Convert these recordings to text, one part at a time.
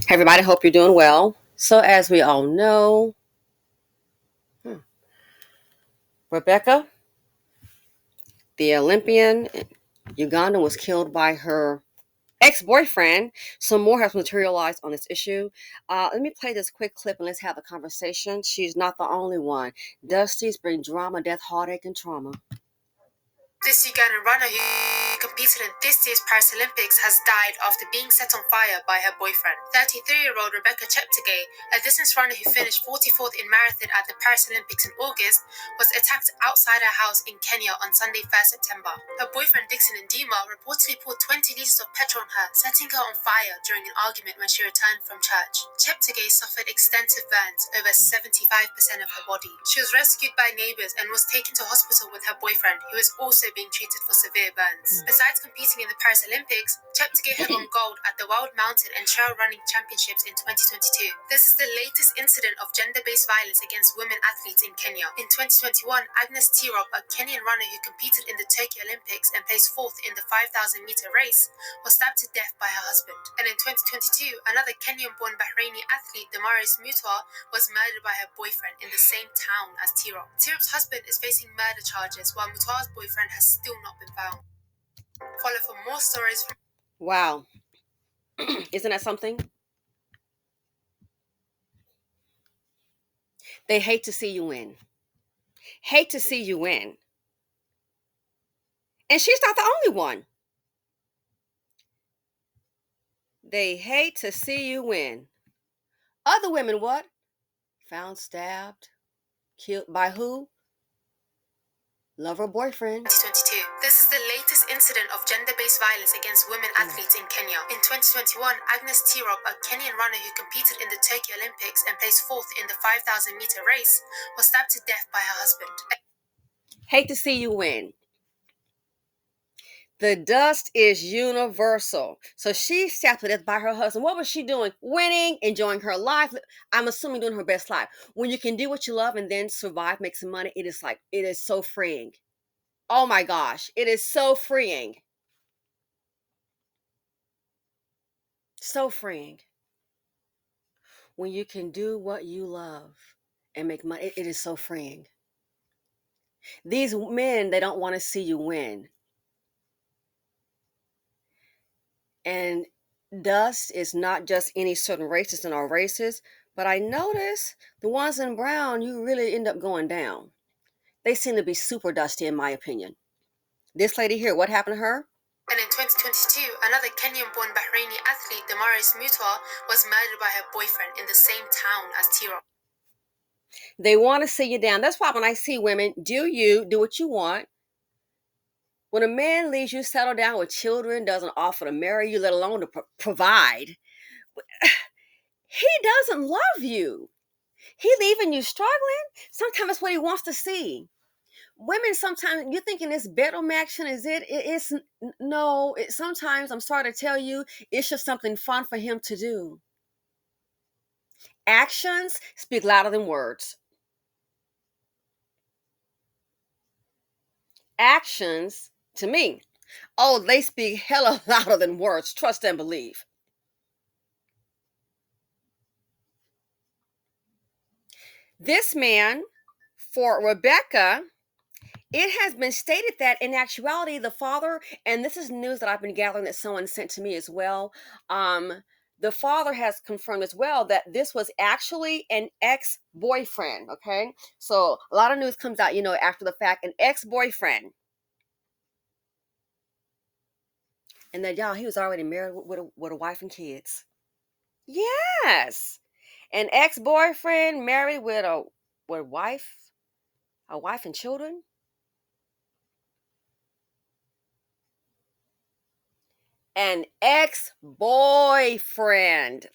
Hey everybody, hope you're doing well. So, as we all know, Rebecca, the Olympian, Ugandan, was killed by her ex-boyfriend. Some more has materialized on this issue. Let me play this quick clip and let's have a conversation. She's not the only one. Dusty's bring drama, death, heartache, and trauma. This Ugandan runner who competed in this year's Paris Olympics has died after being set on fire by her boyfriend. 33-year-old Rebecca Cheptegei, a distance runner who finished 44th in marathon at the Paris Olympics in August, was attacked outside her house in Kenya on Sunday, 1st September. Her boyfriend Dixon Ndima reportedly poured 20 litres of petrol on her, setting her on fire during an argument when she returned from church. Cheptegei suffered extensive burns, over 75% of her body. She was rescued by neighbours and was taken to hospital with her boyfriend, who was also being treated for severe burns. Besides competing in the Paris Olympics, Cheptegei had won gold at the World Mountain and Trail Running Championships in 2022. This is the latest incident of gender-based violence against women athletes in Kenya. In 2021, Agnes Tirop, a Kenyan runner who competed in the Tokyo Olympics and placed fourth in the 5,000-meter race, was stabbed to death by her husband. And in 2022, another Kenyan-born Bahraini athlete, Damaris Mutua, was murdered by her boyfriend in the same town as Tirop. Tirop's husband is facing murder charges, while Mutua's boyfriend has still not been found. Follow for more stories from... Wow. Isn't that something? They hate to see you win. Hate to see you win. And she's not the only one. They hate to see you win. Other women, what? Found stabbed, killed by who? Lover, boyfriend. 2022. This is the latest incident of gender-based violence against women athletes in Kenya. In 2021, Agnes Tirop, a Kenyan runner who competed in the Tokyo Olympics and placed fourth in the 5,000-meter race, was stabbed to death by her husband. Hate to see you win. The dust is universal. So she stabbed to death by her husband. What was she doing? Winning, enjoying her life. I'm assuming doing her best life. When you can do what you love and then survive, make some money, it is so freeing. Oh my gosh, it is so freeing. So freeing. When you can do what you love and make money, it is so freeing. These men, they don't want to see you win. And dust is not just any certain races in our races, but I notice the ones in brown, you really end up going down. They seem to be super dusty, in my opinion. This lady here, what happened to her? And in 2022, another Kenyan-born Bahraini athlete, Damaris Mutua, was murdered by her boyfriend in the same town as Tirop. They want to see you down. That's why when I see women, do what you want. When a man leaves you, settle down with children, doesn't offer to marry you, let alone to provide, he doesn't love you. He leaving you struggling. Sometimes that's what he wants to see. Women, sometimes you're thinking this bedroom action is it. It's no. Sometimes I'm sorry to tell you, it's just something fun for him to do. Actions speak louder than words. Actions, to me, oh, they speak hella louder than words. Trust and believe. This man, for Rebecca, it has been stated that in actuality, the father, and this is news that I've been gathering that someone sent to me as well. The father has confirmed as well that this was actually an ex-boyfriend. Okay, so a lot of news comes out, after the fact, an ex-boyfriend, and that y'all he was already married with a wife and kids. Yes, an ex-boyfriend married with a wife, and children. An ex-boyfriend.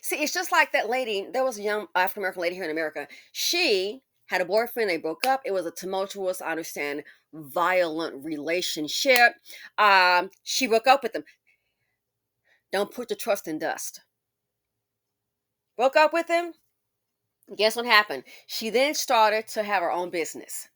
See, it's just like that lady. There was a young African American lady here in America. She had a boyfriend. They broke up. It was a tumultuous, I understand, violent relationship. She broke up with him. Don't put your trust in dust. Broke up with him. Guess what happened? She then started to have her own business.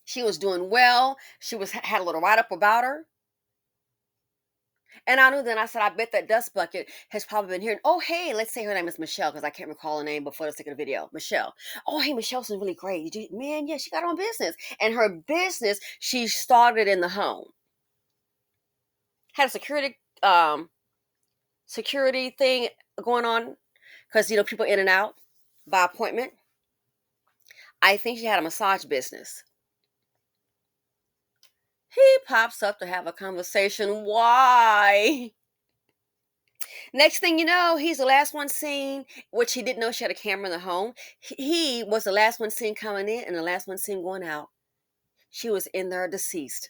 She was doing well. She had a little write-up about her. And I knew then, I said, I bet that dust bucket has probably been here. Oh, hey, let's say her name is Michelle, because I can't recall her name before the second video. Michelle. Oh, hey, Michelle's really great. Man, yeah, she got her own business. And her business, she started in the home. Had a security thing going on, because people in and out by appointment. I think she had a massage business. He pops up to have a conversation. Why? Next thing you know, he's the last one seen, which he didn't know she had a camera in the home. He was the last one seen coming in and the last one seen going out. She was in there deceased.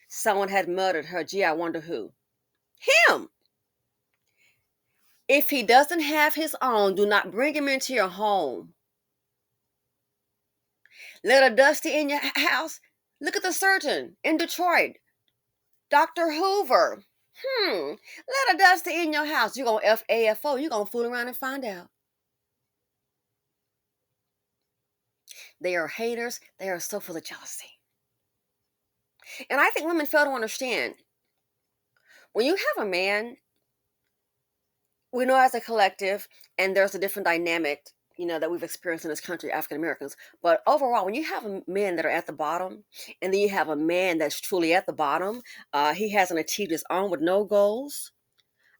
Someone had murdered her. Gee, I wonder who. Him. If he doesn't have his own, do not bring him into your home. Little Dusty in your house. Look at the surgeon in Detroit, Dr. Hoover. Little Dusty in your house. You're going to FAFO. You're going to fool around and find out. They are haters. They are so full of jealousy. And I think women fail to understand. When you have a man, we know as a collective, and there's a different dynamic, that we've experienced in this country, African Americans. But overall, when you have men that are at the bottom, and then you have a man that's truly at the bottom, he hasn't achieved his own with no goals.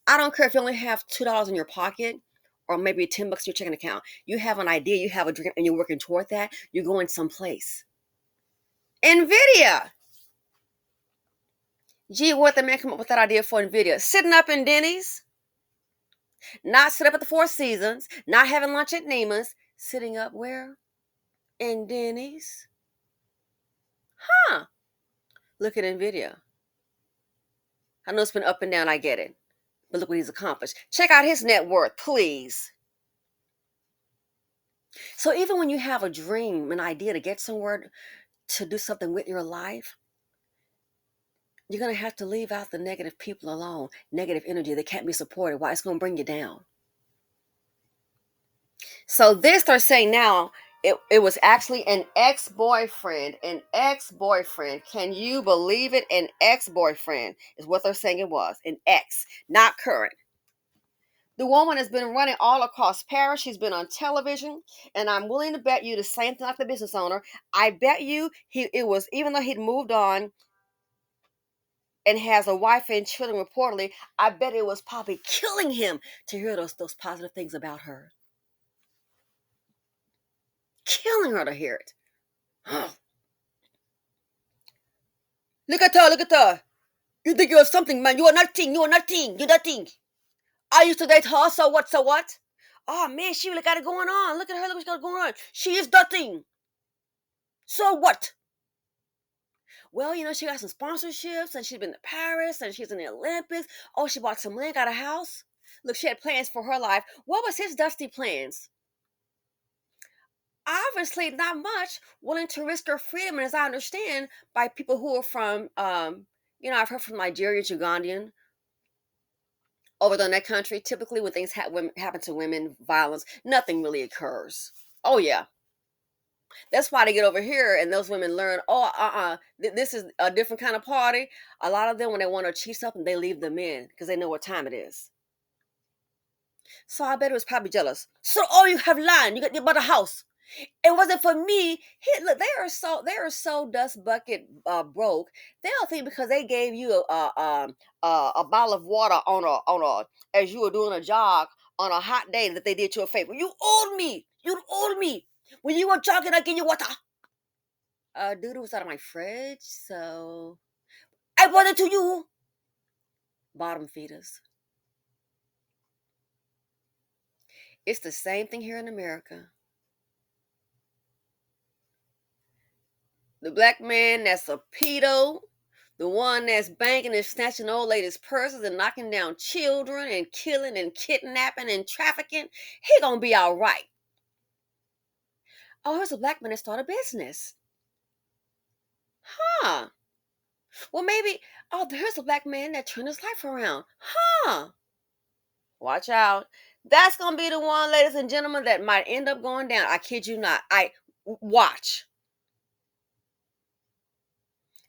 I don't care if you only have $2 in your pocket, or maybe $10 in your checking account. You have an idea, you have a dream, and you're working toward that. You're going someplace. NVIDIA. Gee, what the man come up with that idea for NVIDIA? Sitting up in Denny's, not sit up at the Four Seasons, not having lunch at Neiman's, sitting up where? In Denny's. Look at NVIDIA. I know it's been up and down, I get it. But look what he's accomplished. Check out his net worth, please. So even when you have a dream, an idea to get somewhere, to do something with your life, you're going to have to leave out the negative people alone, negative energy that can't be supported. Why? It's going to bring you down. So this, they're saying now, it was actually an ex-boyfriend. An ex-boyfriend. Can you believe it? An ex-boyfriend is what they're saying it was. An ex, not current. The woman has been running all across Paris. She's been on television. And I'm willing to bet you the same thing like the business owner. I bet you it was, even though he'd moved on and has a wife and children reportedly, I bet it was probably killing him to hear those positive things about her. Killing her to hear it. Look at her, look at her. You think you're something, man. You are nothing, you're nothing, you're nothing. I used to date her, so what, so what? Oh, man, she really got it going on. Look at her, look what she got going on. She is nothing. So what? Well, she got some sponsorships, and she's been to Paris, and she's in the Olympics. Oh, she bought some land, got a house. Look, she had plans for her life. What was his dusty plans? Obviously not much, willing to risk her freedom, and as I understand, by people who are from, I've heard from Nigeria, Ugandan, over there in that country. Typically when things happen to women, violence, nothing really occurs. Oh yeah. That's why they get over here and those women learn, this is a different kind of party. A lot of them, when they want to achieve something, they leave the men because they know what time it is. So I bet it was probably jealous. So, you have land, you bought a house. It wasn't for me. Look, they are so dust bucket broke. They don't think because they gave you a bottle of water on a as you were doing a jog on a hot day that they did you a favor. You owed me. You owed me. When you were jogging, I gave you water. Dude, it was out of my fridge, so I brought it to you. Bottom feeders. It's the same thing here in America. The black man that's a pedo, the one that's banging and snatching old ladies' purses and knocking down children and killing and kidnapping and trafficking, he gonna be all right. Oh, here's a black man that started a business. Huh. Well, maybe, here's a black man that turned his life around. Huh. Watch out. That's gonna be the one, ladies and gentlemen, that might end up going down. I kid you not. Watch.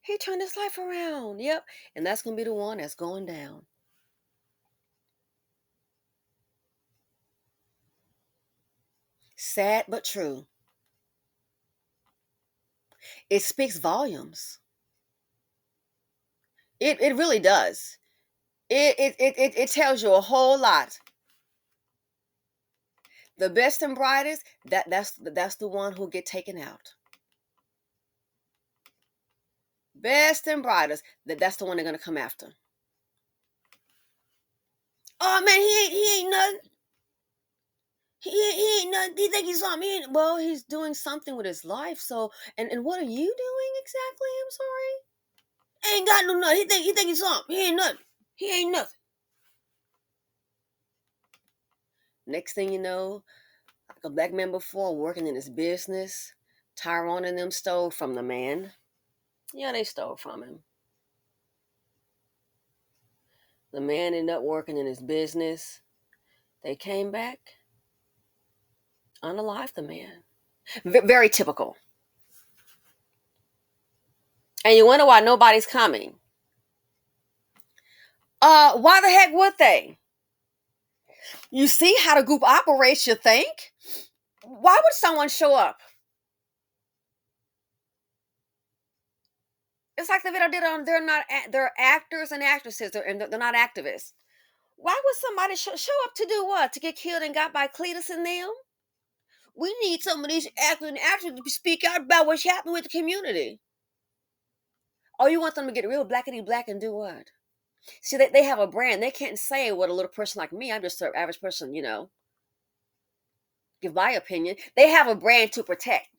He turned his life around. Yep. And that's going to be the one that's going down. Sad but true. It speaks volumes. It really does. It tells you a whole lot. The best and brightest, that's the one who get taken out. Best and brightest, that's the one they're gonna come after. Oh man, he ain't nothing. He ain't nothing. He think he's something. Well, he's doing something with his life. So, and what are you doing exactly? I'm sorry. Ain't got no nothing. He think he's something. He ain't nothing. He ain't nothing. Next thing you know, like a black man before working in his business, Tyrone and them stole from the man. Yeah, they stole from him. The man ended up working in his business. They came back, unalived the man. Very typical. And you wonder why nobody's coming. Why the heck would they? You see how the group operates, you think? Why would someone show up? It's like the video did on they're actors and actresses, they're not activists. Why would somebody show up to do what? To get killed and got by Cletus and them? We need some of these actors and actresses to speak out about what's happening with the community. Oh, you want them to get real blackety black and do what? See, they have a brand. They can't say what a little person like me, I'm just an average person, give my opinion. They have a brand to protect.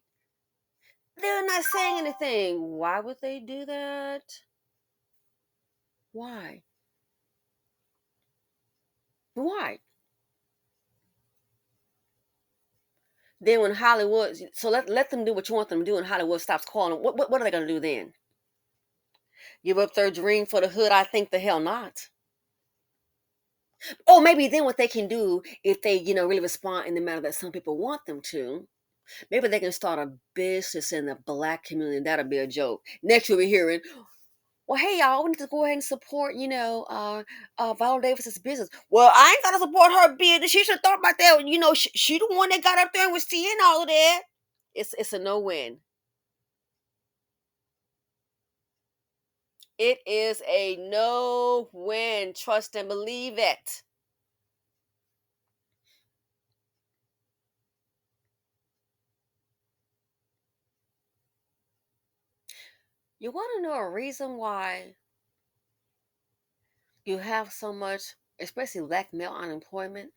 They're not saying anything. Why would they do that? Why? Why? Then when Hollywood, so let them do what you want them to do, and Hollywood stops calling them. What are they going to do then? Give up their dream for the hood? I think the hell not. Oh, maybe then what they can do if they, really respond in the manner that some people want them to. Maybe they can start a business in the black community. That'll be a joke. Next, you'll be hearing, well, hey, y'all, we need to go ahead and support, Viola Davis's business. Well, I ain't got to support her business. She should have thought about that. She the one that got up there and was seeing all of that. It's a no-win. It is a no-win. Trust and believe it. You want to know a reason why you have so much, especially black male unemployment?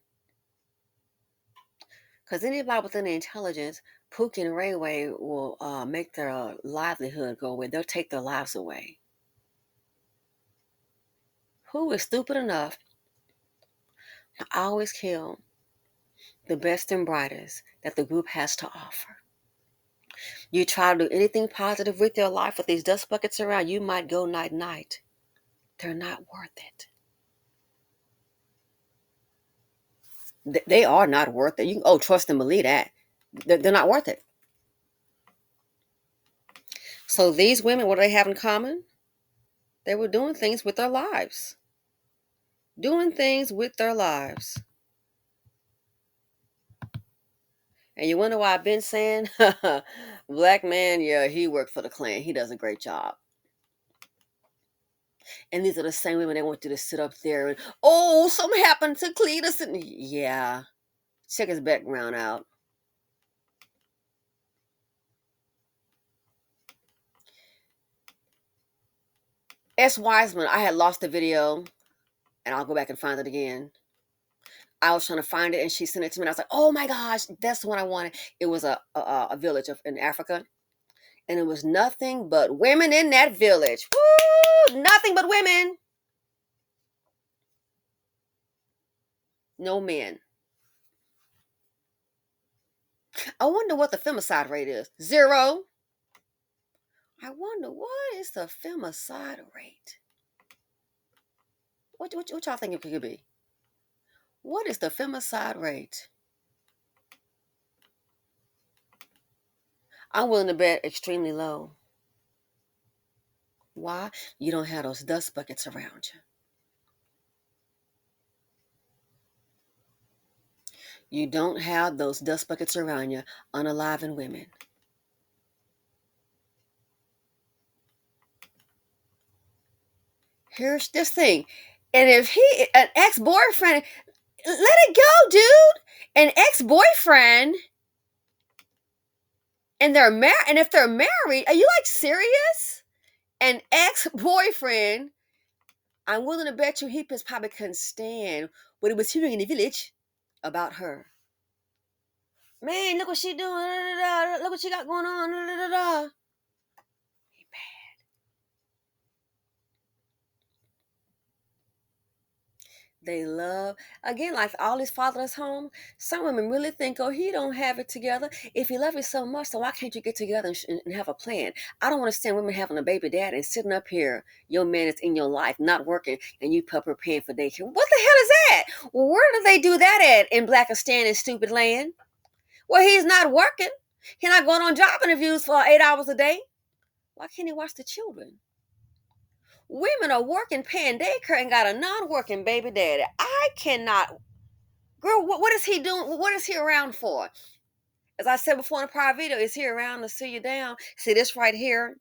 Because anybody within the intelligence, Pookie and Ray Ray will make their livelihood go away. They'll take their lives away. Who is stupid enough to always kill the best and brightest that the group has to offer? You try to do anything positive with your life with these dust buckets around, you might go night-night. They're not worth it. They are not worth it. You can, trust and believe that. They're not worth it. So these women, what do they have in common? They were doing things with their lives. Doing things with their lives. And you wonder why I've been saying, black man, yeah, he worked for the Klan. He does a great job. And these are the same women that want you to sit up there and, something happened to Cletus. And yeah, check his background out. S. Wiseman, I had lost the video, and I'll go back and find it again. I was trying to find it, and she sent it to me, and I was like, oh my gosh, that's the one I wanted. It was a village in Africa, and it was nothing but women in that village. Woo! Nothing but women. No men. I wonder what the femicide rate is. 0. I wonder what is the femicide rate. What y'all think it could be? What is the femicide rate? I'm willing to bet extremely low. Why? You don't have those dust buckets around you. You don't have those dust buckets around you, unalived women. Here's this thing. And if an ex-boyfriend, let it go, dude. An ex-boyfriend, and they're married, and if they're married, are you like serious? An ex-boyfriend, I'm willing to bet you he probably couldn't stand what he was hearing in the village about her. Man, look what she doing. Look what she got going on. They love, again, like all these fatherless home. Some women really think, oh, he don't have it together. If you love you so much, then why can't you get together and have a plan? I don't understand women having a baby dad and sitting up here, your man is in your life, not working, and you paying for daycare. What the hell is that? Well, where do they do that at in Blackistan and stupid land? Well, he's not working. He's not going on job interviews for 8 hours a day. Why can't he watch the children? Women are working, paying daycare, and got a non-working baby daddy. I cannot. Girl, what is he doing? What is he around for? As I said before in a prior video, is he around to see you down? See this right here?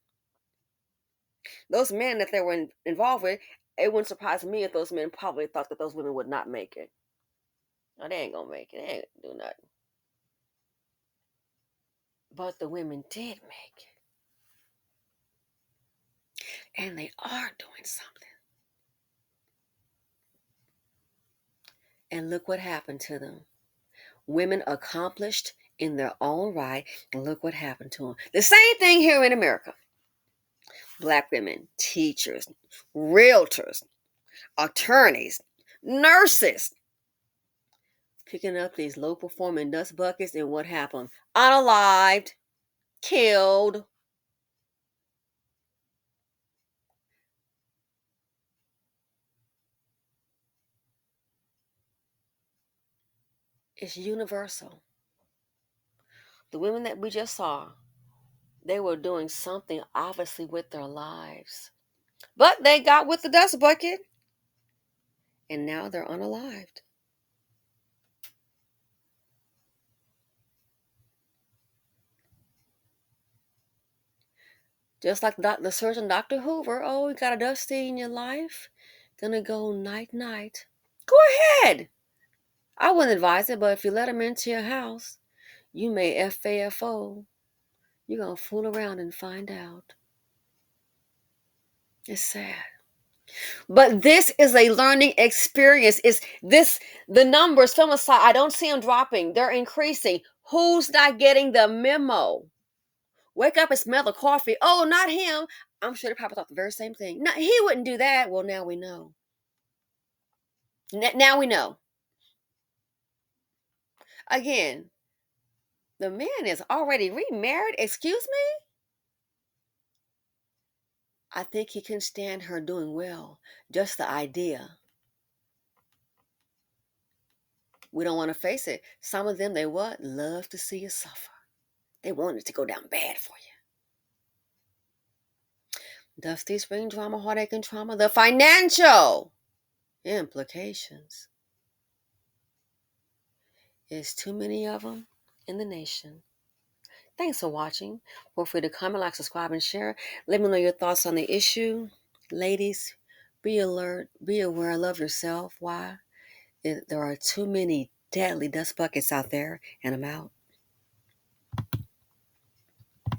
Those men that they were involved with, it wouldn't surprise me if those men probably thought that those women would not make it. No, they ain't gonna make it. They ain't gonna do nothing. But the women did make it. And they are doing something. And look what happened to them. Women accomplished in their own right, and look what happened to them. The same thing here in America. Black women, teachers, realtors, attorneys, nurses, picking up these low-performing dust buckets, and what happened? Unalived, killed. It's universal. The women that we just saw, they were doing something obviously with their lives. But they got with the dust bucket, and now they're unalived. Just like the surgeon, Dr. Hoover, oh, you got a dusty in your life? Gonna go night-night. Go ahead. I wouldn't advise it, but if you let him into your house, you may FAFO. You're gonna fool around and find out. It's sad. But this is a learning experience. Is this the numbers, femicide? I don't see them dropping. They're increasing. Who's not getting the memo? Wake up and smell the coffee. Oh, not him. I'm sure they probably thought the very same thing. No, he wouldn't do that. Well, now we know. Now we know. Again, the man is already remarried. Excuse me? I think he can stand her doing well. Just the idea. We don't want to face it. Some of them, they what? Love to see you suffer. They want it to go down bad for you. Dusty spring drama, heartache and trauma. The financial implications. There's too many of them in the nation. Thanks for watching. Feel free to comment, like, subscribe, and share. Let me know your thoughts on the issue. Ladies, be alert, be aware, love yourself. Why? There are too many deadly dust buckets out there, and I'm out.